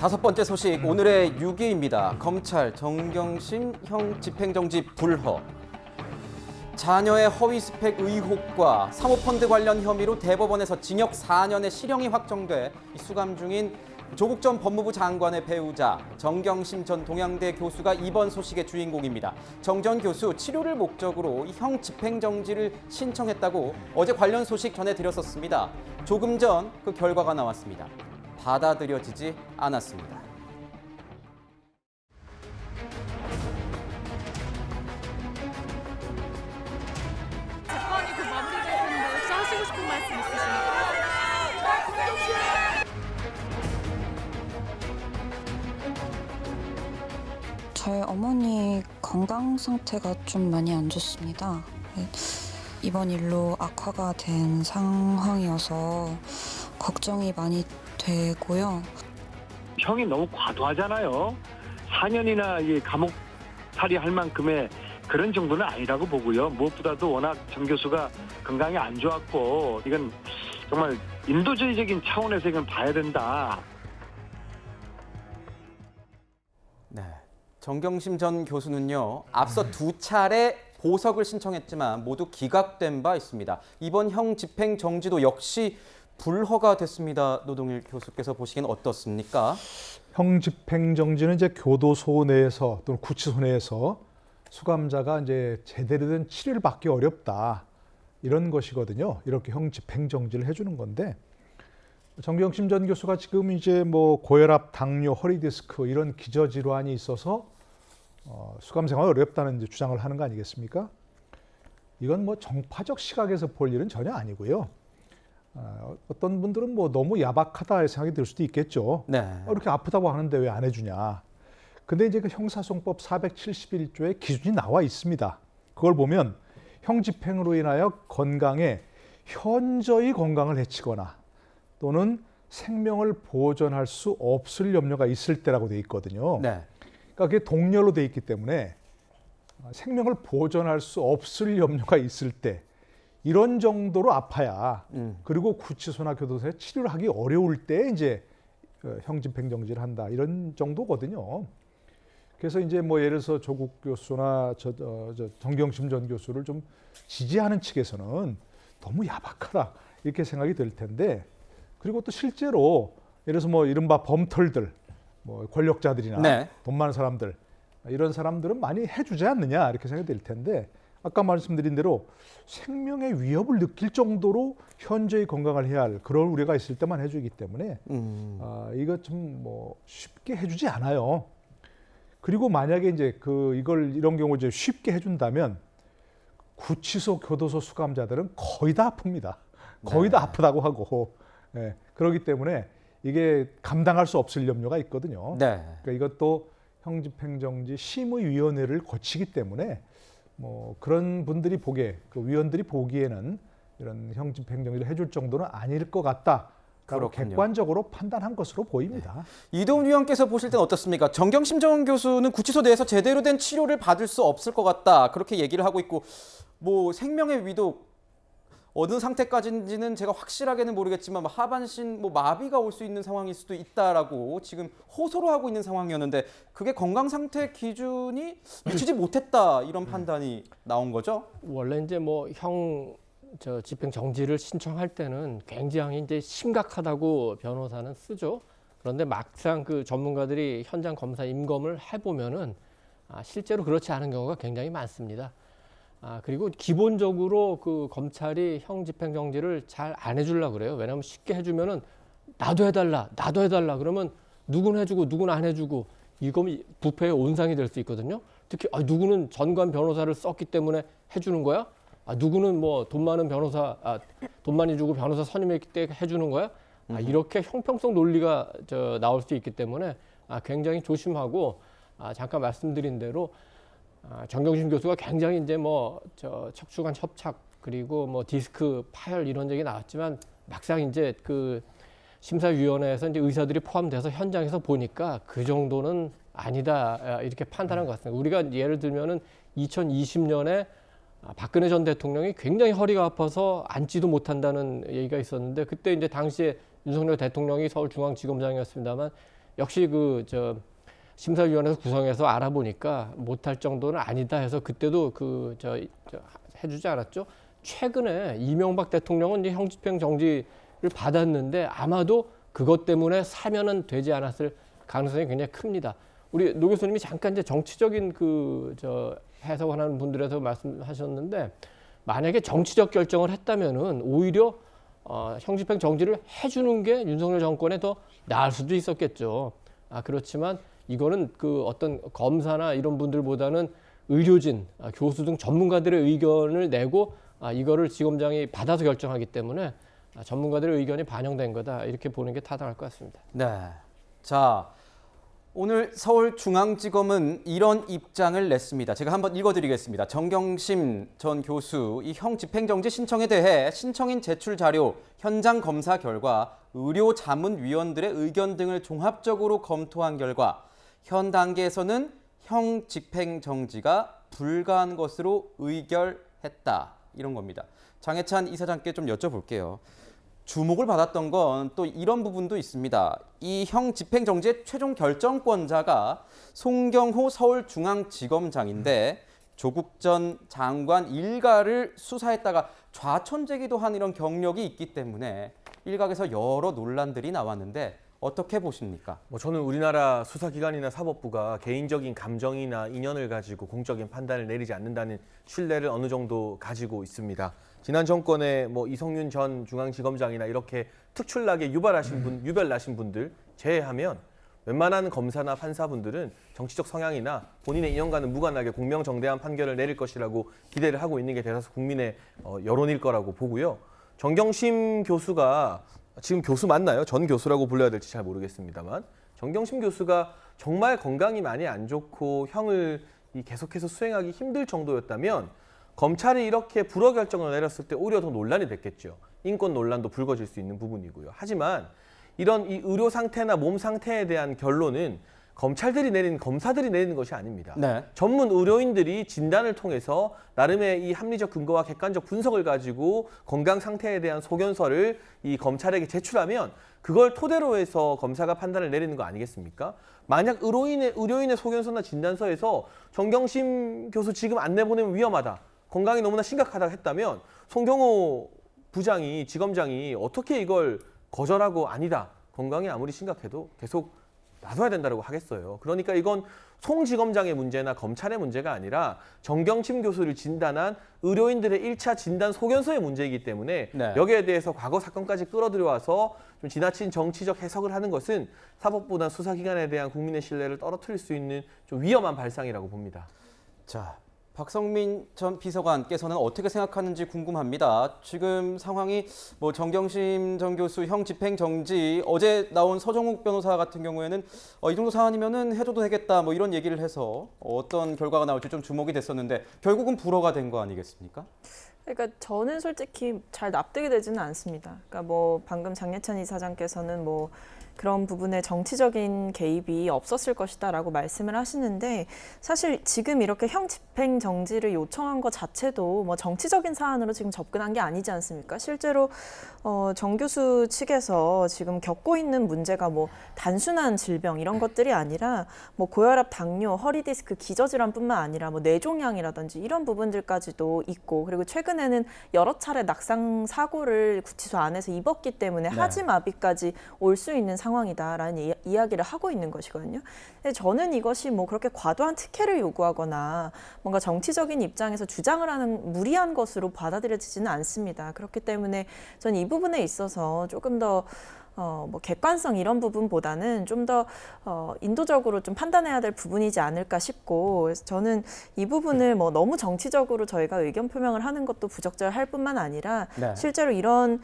다섯 번째 소식, 오늘의 6위입니다. 검찰 정경심 형 집행정지 불허. 자녀의 허위 스펙 의혹과 사모펀드 관련 혐의로 대법원에서 징역 4년의 실형이 확정돼 수감 중인 조국 전 법무부 장관의 배우자 정경심 전 동양대 교수가 이번 소식의 주인공입니다. 정 전 교수 치료를 목적으로 형 집행정지를 신청했다고 어제 관련 소식 전해드렸었습니다. 조금 전 그 결과가 나왔습니다. 받아들여지지 않았습니다. 재판이 마무리될 텐데 혹시 하시고 싶은 말씀 있으십니까? 저희 어머니 건강 상태가 좀 많이 안 좋습니다. 이번 일로 악화가 된 상황이어서 걱정이 많이 되고요. 형이 너무 과도하잖아요. 4년이나 감옥살이 할 만큼의 그런 정도는 아니라고 보고요. 무엇보다도 워낙 정 교수가 건강이 안 좋았고 이건 정말 인도주의적인 차원에서 이건 봐야 된다. 네, 정경심 전 교수는요, 앞서 두 차례 보석을 신청했지만 모두 기각된 바 있습니다. 이번 형 집행 정지도 역시 불허가 됐습니다. 노동일 교수께서 보시기엔 어떻습니까? 형 집행 정지는 이제 교도소 내에서 또는 구치소 내에서 수감자가 이제 제대로 된 치료를 받기 어렵다, 이런 것이거든요. 이렇게 형 집행 정지를 해주는 건데, 정경심 전 교수가 지금 이제 고혈압, 당뇨, 허리 디스크 이런 기저 질환이 있어서 수감 생활이 어렵다는 이제 주장을 하는 거 아니겠습니까? 이건 정파적 시각에서 볼 일은 전혀 아니고요. 어떤 분들은 너무 야박하다 생각이 들 수도 있겠죠. 네. 이렇게 아프다고 하는데 왜 안 해주냐. 근데 이제 그 형사소송법 471조에 기준이 나와 있습니다. 그걸 보면 형 집행으로 인하여 건강에 현저히 건강을 해치거나 또는 생명을 보존할 수 없을 염려가 있을 때라고 돼 있거든요. 네. 그러니까 그게 동렬로 돼 있기 때문에 생명을 보존할 수 없을 염려가 있을 때 이런 정도로 아파야 그리고 구치소나 교도소에 치료를 하기 어려울 때 이제 형 집행정지를 한다, 이런 정도거든요. 그래서 이제 예를 들어서 조국 교수나 정경심 전 교수를 좀 지지하는 측에서는 너무 야박하다 이렇게 생각이 들 텐데, 그리고 또 실제로 예를 들어서 이른바 범털들, 권력자들이나 네. 돈 많은 사람들, 이런 사람들은 많이 해주지 않느냐 이렇게 생각이 들 텐데, 아까 말씀드린 대로 생명의 위협을 느낄 정도로 현저히 건강을 해야 할 그런 우려가 있을 때만 해주기 때문에 이거 좀 쉽게 해주지 않아요. 그리고 만약에 이제 이런 경우 이제 쉽게 해준다면 구치소, 교도소 수감자들은 거의 다 아픕니다. 거의 다 아프다고 하고, 그렇기 때문에 이게 감당할 수 없을 염려가 있거든요. 네. 그러니까 이것도 형집행정지 심의위원회를 거치기 때문에 그런 분들이 그 위원들이 보기에는 이런 형집행정지를 해줄 정도는 아닐 것 같다. 그렇군요. 객관적으로 판단한 것으로 보입니다. 이동훈 위원께서 보실 때는 어떻습니까? 정경심 전 교수는 구치소 내에서 제대로 된 치료를 받을 수 없을 것 같다, 그렇게 얘기를 하고 있고, 생명의 위도 어느 상태까지인지는 제가 확실하게는 모르겠지만 하반신 마비가 올 수 있는 상황일 수도 있다라고 지금 호소를 하고 있는 상황이었는데, 그게 건강 상태 기준이 미치지 못했다, 이런 판단이 나온 거죠? 원래 이제 집행 정지를 신청할 때는 굉장히 이제 심각하다고 변호사는 쓰죠. 그런데 막상 그 전문가들이 현장 검사 임검을 해보면은 실제로 그렇지 않은 경우가 굉장히 많습니다. 그리고 기본적으로 그 검찰이 형 집행정지를 잘 안 해주려고 그래요. 왜냐하면 쉽게 해주면은 나도 해달라 그러면 누구는 해주고 누구는 안 해주고, 이건 부패의 온상이 될 수 있거든요. 특히 누구는 전관 변호사를 썼기 때문에 해주는 거야? 누구는 돈 많은 변호사, 돈 많이 주고 변호사 선임했기 때문에 해주는 거야? 이렇게 형평성 논리가 나올 수 있기 때문에 굉장히 조심하고, 잠깐 말씀드린 대로 정경심 교수가 굉장히 이제 척추관 협착 그리고 디스크 파열 이런 얘기 나왔지만, 막상 이제 그 심사위원회에서 이제 의사들이 포함돼서 현장에서 보니까 그 정도는 아니다, 이렇게 판단한 것 같습니다. 우리가 예를 들면은 2020년에 박근혜 전 대통령이 굉장히 허리가 아파서 앉지도 못한다는 얘기가 있었는데, 그때 이제 당시에 윤석열 대통령이 서울중앙지검장이었습니다만 역시 심사위원회에서 구성해서 알아보니까 못할 정도는 아니다 해서 그때도 해주지 않았죠. 최근에 이명박 대통령은 이제 형집행 정지를 받았는데 아마도 그것 때문에 사면은 되지 않았을 가능성이 굉장히 큽니다. 우리 노 교수님이 잠깐 이제 정치적인 해석을 하는 분들에서 말씀하셨는데 만약에 정치적 결정을 했다면은 오히려 형집행 정지를 해주는 게 윤석열 정권에 더 나을 수도 있었겠죠. 그렇지만 이거는 어떤 검사나 이런 분들보다는 의료진, 교수 등 전문가들의 의견을 내고 이거를 지검장이 받아서 결정하기 때문에 전문가들의 의견이 반영된 거다 이렇게 보는 게 타당할 것 같습니다. 네. 자, 오늘 서울중앙지검은 이런 입장을 냈습니다. 제가 한번 읽어드리겠습니다. 정경심 전 교수 이 형 집행정지 신청에 대해 신청인 제출 자료, 현장 검사 결과, 의료자문위원들의 의견 등을 종합적으로 검토한 결과 현 단계에서는 형 집행정지가 불가한 것으로 의결했다. 이런 겁니다. 장해찬 이사장께 좀 여쭤볼게요. 주목을 받았던 건 또 이런 부분도 있습니다. 이 형 집행정지의 최종 결정권자가 송경호 서울중앙지검장인데 조국 전 장관 일가를 수사했다가 좌천되기도 한 이런 경력이 있기 때문에 일각에서 여러 논란들이 나왔는데 어떻게 보십니까? 저는 우리나라 수사기관이나 사법부가 개인적인 감정이나 인연을 가지고 공적인 판단을 내리지 않는다는 신뢰를 어느 정도 가지고 있습니다. 지난 정권에 이성윤 전 중앙지검장이나 이렇게 특출나게 유별나신 분들 제외하면 웬만한 검사나 판사분들은 정치적 성향이나 본인의 인연과는 무관하게 공명정대한 판결을 내릴 것이라고 기대를 하고 있는 게 대다수 국민의 여론일 거라고 보고요. 정경심 교수가 지금 교수 맞나요? 전 교수라고 불러야 될지 잘 모르겠습니다만 정경심 교수가 정말 건강이 많이 안 좋고 형을 계속해서 수행하기 힘들 정도였다면 검찰이 이렇게 불허 결정을 내렸을 때 오히려 더 논란이 됐겠죠. 인권 논란도 불거질 수 있는 부분이고요. 하지만 이런 이 의료 상태나 몸 상태에 대한 결론은 검사들이 내리는 것이 아닙니다. 네. 전문 의료인들이 진단을 통해서 나름의 이 합리적 근거와 객관적 분석을 가지고 건강 상태에 대한 소견서를 이 검찰에게 제출하면 그걸 토대로 해서 검사가 판단을 내리는 거 아니겠습니까? 만약 의료인의 소견서나 진단서에서 정경심 교수 지금 안 내보내면 위험하다, 건강이 너무나 심각하다고 했다면 송경호 지검장이 어떻게 이걸 거절하고 아니다, 건강이 아무리 심각해도 계속 놔둬야 된다고 하겠어요. 그러니까 이건 송 지검장의 문제나 검찰의 문제가 아니라 정경심 교수를 진단한 의료인들의 1차 진단 소견서의 문제이기 때문에 네. 여기에 대해서 과거 사건까지 끌어들여와서 좀 지나친 정치적 해석을 하는 것은 사법부나 수사기관에 대한 국민의 신뢰를 떨어뜨릴 수 있는 좀 위험한 발상이라고 봅니다. 자, 박성민 전 비서관께서는 어떻게 생각하는지 궁금합니다. 지금 상황이 정경심 전 교수 형 집행정지, 어제 나온 서정욱 변호사 같은 경우에는 이 정도 사안이면은 해줘도 되겠다 이런 얘기를 해서 어떤 결과가 나올지 좀 주목이 됐었는데 결국은 불허가 된 거 아니겠습니까? 그러니까 저는 솔직히 잘 납득이 되지는 않습니다. 그러니까 방금 장예찬 이사장께서는 그런 부분에 정치적인 개입이 없었을 것이다라고 말씀을 하시는데 사실 지금 이렇게 형 집행 정지를 요청한 것 자체도 정치적인 사안으로 지금 접근한 게 아니지 않습니까? 실제로 정 교수 측에서 지금 겪고 있는 문제가 단순한 질병 이런 것들이 아니라 고혈압, 당뇨, 허리 디스크, 기저질환뿐만 아니라 뇌종양이라든지 이런 부분들까지도 있고, 그리고 최근에는 여러 차례 낙상 사고를 구치소 안에서 입었기 때문에 네. 하지마비까지 올 수 있는 상황이다라는 이야기를 하고 있는 것이거든요. 근데 저는 이것이 그렇게 과도한 특혜를 요구하거나 뭔가 정치적인 입장에서 주장을 하는 무리한 것으로 받아들여지지는 않습니다. 그렇기 때문에 저는 이 부분에 있어서 조금 더 객관성 이런 부분보다는 좀 더 인도적으로 좀 판단해야 될 부분이지 않을까 싶고, 그래서 저는 이 부분을 너무 정치적으로 저희가 의견 표명을 하는 것도 부적절할 뿐만 아니라 네. 실제로 이런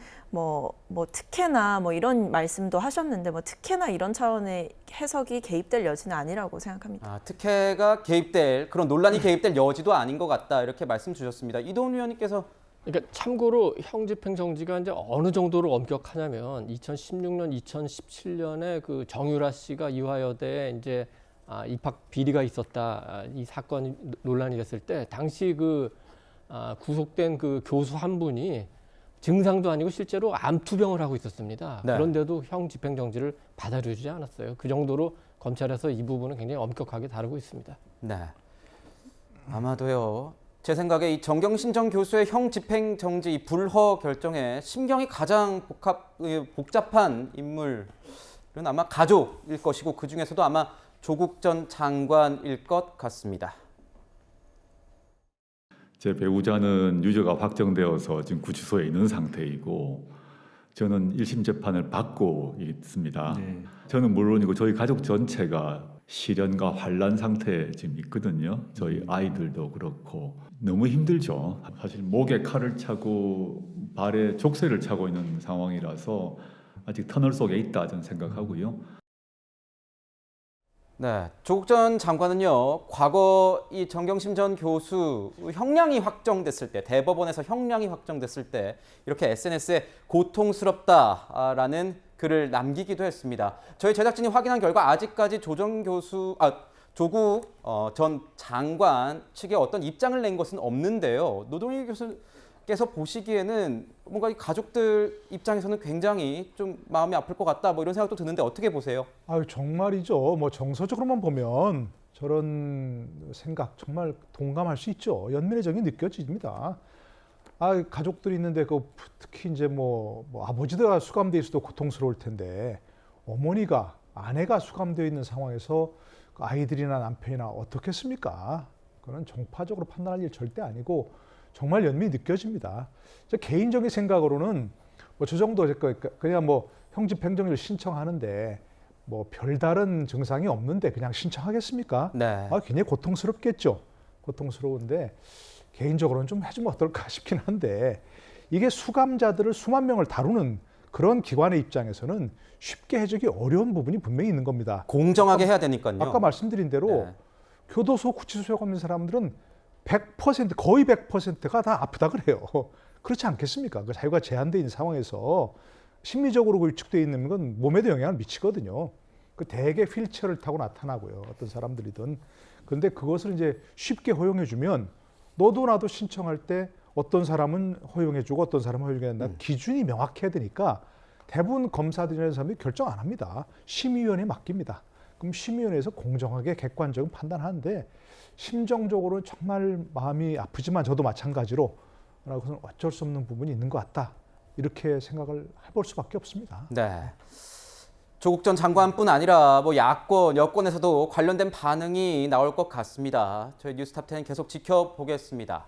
특혜나 이런 말씀도 하셨는데 특혜나 이런 차원의 해석이 개입될 여지는 아니라고 생각합니다. 특혜가 개입될 그런 논란이 개입될 여지도 아닌 것 같다 이렇게 말씀 주셨습니다. 이동훈 위원님께서 그러니까 참고로 형 집행정지가 이제 어느 정도로 엄격하냐면 2016년, 2017년에 그 정유라 씨가 이화여대에 이제 입학 비리가 있었다, 이 사건이 논란이 됐을 때 당시 구속된 그 교수 한 분이 증상도 아니고 실제로 암투병을 하고 있었습니다. 네. 그런데도 형 집행정지를 받아주지 않았어요. 그 정도로 검찰에서 이 부분은 굉장히 엄격하게 다루고 있습니다. 네. 아마도요. 제 생각에 이 정경심 전 교수의 형 집행정지 이 불허 결정에 심경이 가장 복잡한 인물은 아마 가족일 것이고 그 중에서도 아마 조국 전 장관일 것 같습니다. 제 배우자는 유죄가 확정되어서 지금 구치소에 있는 상태이고 저는 1심 재판을 받고 있습니다. 저는 물론이고 저희 가족 전체가 시련과 환란 상태에 지금 있거든요. 저희 아이들도 그렇고 너무 힘들죠. 사실 목에 칼을 차고 발에 족쇄를 차고 있는 상황이라서 아직 터널 속에 있다 저는 생각하고요. 네, 조국 전 장관은요, 과거 이 정경심 전 교수 형량이 확정됐을 때, 대법원에서 형량이 확정됐을 때 이렇게 SNS에 고통스럽다라는 글을 남기기도 했습니다. 저희 제작진이 확인한 결과 아직까지 조국 전 장관 측에 어떤 입장을 낸 것은 없는데요. 노동일 교수께서 보시기에는 뭔가 이 가족들 입장에서는 굉장히 좀 마음이 아플 것 같다, 뭐 이런 생각도 드는데 어떻게 보세요? 아유, 정말이죠. 뭐 정서적으로만 보면 저런 생각 정말 동감할 수 있죠. 연민의 정이 느껴집니다. 아, 가족들이 있는데 특히 이제 뭐 아버지가 수감돼 있어도 고통스러울 텐데 어머니가 아내가 수감되어 있는 상황에서 그 아이들이나 남편이나 어떻겠습니까? 그건 정파적으로 판단할 일 절대 아니고 정말 연민이 느껴집니다. 저 개인적인 생각으로는 뭐 저 정도 그냥 뭐 형집행정지를 신청하는데 뭐 별다른 증상이 없는데 그냥 신청하겠습니까? 네. 아, 굉장히 고통스럽겠죠. 고통스러운데 개인적으로는 좀 해주면 어떨까 싶긴 한데 이게 수감자들을 수만 명을 다루는 그런 기관의 입장에서는 쉽게 해주기 어려운 부분이 분명히 있는 겁니다. 공정하게 해야 되니까요. 아까 말씀드린 대로 네. 교도소 구치소에 가는 사람들은 100% 거의 100%가 다 아프다 그래요. 그렇지 않겠습니까? 그 자유가 제한되어 있는 상황에서 심리적으로 위축되어 있는 건 몸에도 영향을 미치거든요. 그 대개 휠체어를 타고 나타나고요. 어떤 사람들이든. 그런데 그것을 이제 쉽게 허용해주면 너도 나도 신청할 때 어떤 사람은 허용해주고 어떤 사람은 허용해야 된다. 기준이 명확해야 되니까 대부분 검사들이나 사람들이 결정 안 합니다. 심의위원회에 맡깁니다. 그럼 심의위원회에서 공정하게 객관적인 판단하는데 심정적으로 정말 마음이 아프지만 저도 마찬가지로 라고서는 어쩔 수 없는 부분이 있는 것 같다. 이렇게 생각을 해볼 수밖에 없습니다. 네. 조국 전 장관뿐 아니라 뭐 야권, 여권에서도 관련된 반응이 나올 것 같습니다. 저희 뉴스탑10 계속 지켜보겠습니다.